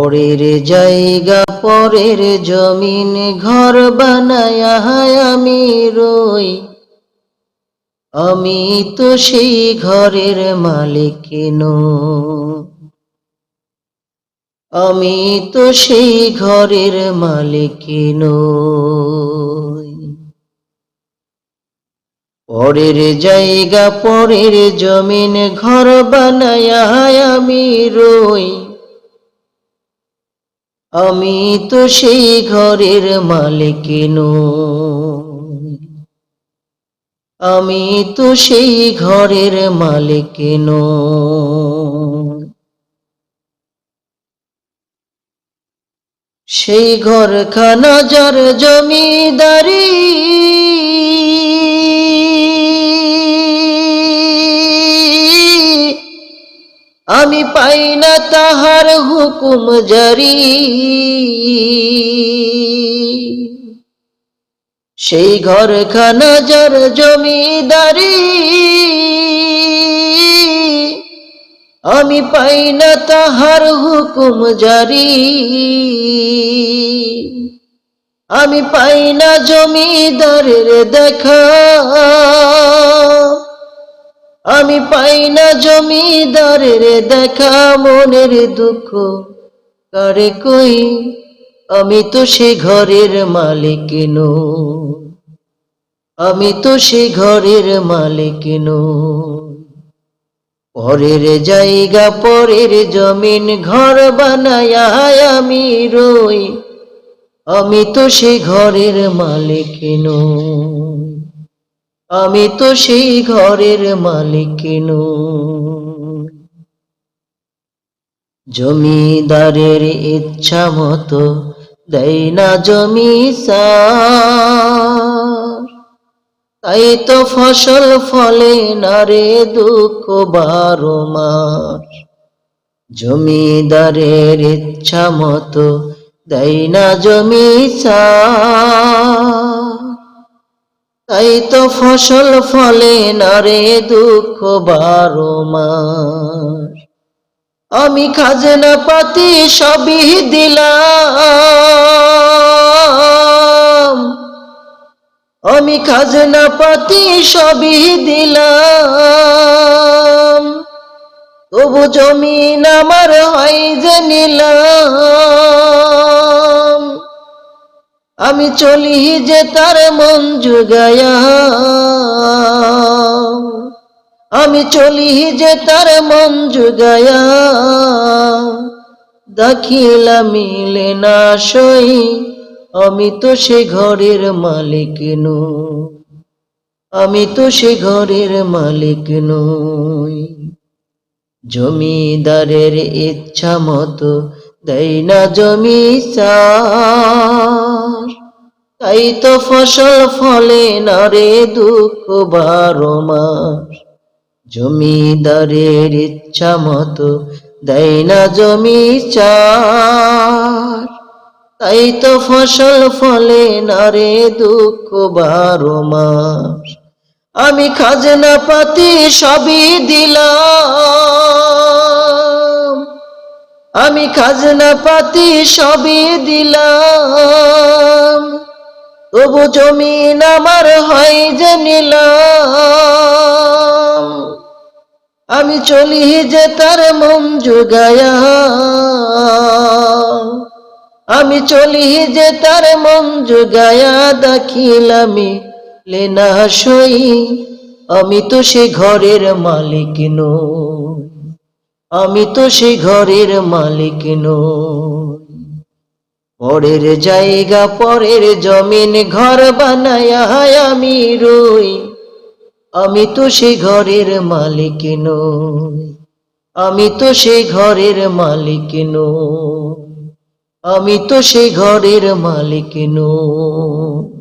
পরের জায়গা পরের জমিন ঘর বানায়া আমি রই, আমি তো সেই ঘরের মালিক নই, আমি তো সেই ঘরের মালিক নই। পরের জায়গা পরের জমিন ঘর বানায়া আমি রই, আমি তো সেই ঘরের মালিক নই, আমি তো সেই ঘরের মালিক নই। সেই ঘরখানা যার জমিদারি, আমি পাই না তাহার হুকুম জারি, সেই ঘরখানা যার জমিদারি, আমি পাই না তাহার হুকুম জারি, আমি পাই না জমিদারের দেখা, আমি পাই না জমিদারের দেখা, মনের দুঃখ কারে কই, আমি তো সে ঘরের মালিক নই, আমি তো সে ঘরের মালিক নই। পরের জায়গা পরের জমিন ঘর বানায়া আমি রই, আমি তো সে ঘরের মালিক নই, আমি তো সেই ঘরের মালিক নই। জমিদারের ইচ্ছা মতো দেয় না জমি সার, তাই তো ফসল ফলে না রে দুঃখ 12 মাস। জমিদারের ইচ্ছা মতো দেয় না জমি সার, তাই তো ফসল ফলে না রে দুঃখ 12 মাস। আমি খাজনা পাতি সবই দিলাম, আমি খাজনা পাতি সবই দিলাম, তবু জমিন আমার হয় যে নিলাম। আমি চলি যে তার মন জুগায়া, আমি চলি যে তার মন জুগায়া, দাখিলা মিলে না সই, আমি তো সে ঘরের মালিক নই, আমি তো সে ঘরের মালিক নই। জমিদারের ইচ্ছা মতো দেয় না জমি সার, তাই তো ফসল ফলে না রে দুঃখ 12 মাস। জমিদারের ইচ্ছা মতো দেয় না জমি চার, তাই তো ফসল ফলে না রে দুঃখ 12 মাস। আমি খাজনা পাতি সবই দিলাম, আমি খাজনা পাতি সবই দিলাম, তবু জমিন আমার হয় যে নিলাম। আমি চলি যে তার মন জুগায়া, আমি চলি যে তার মন জুগায়া, দাখিলামি লেনা সই, আমি তো সে ঘরের মালিক নই, আমি তো সে ঘরের মালিক নই। পরের জায়গা পরের জমিন ঘর বানায়া আমি রই, আমি তো সে ঘরের মালিক নই, আমি তো সে ঘরের মালিক নই, আমি তো সে ঘরের মালিক নই।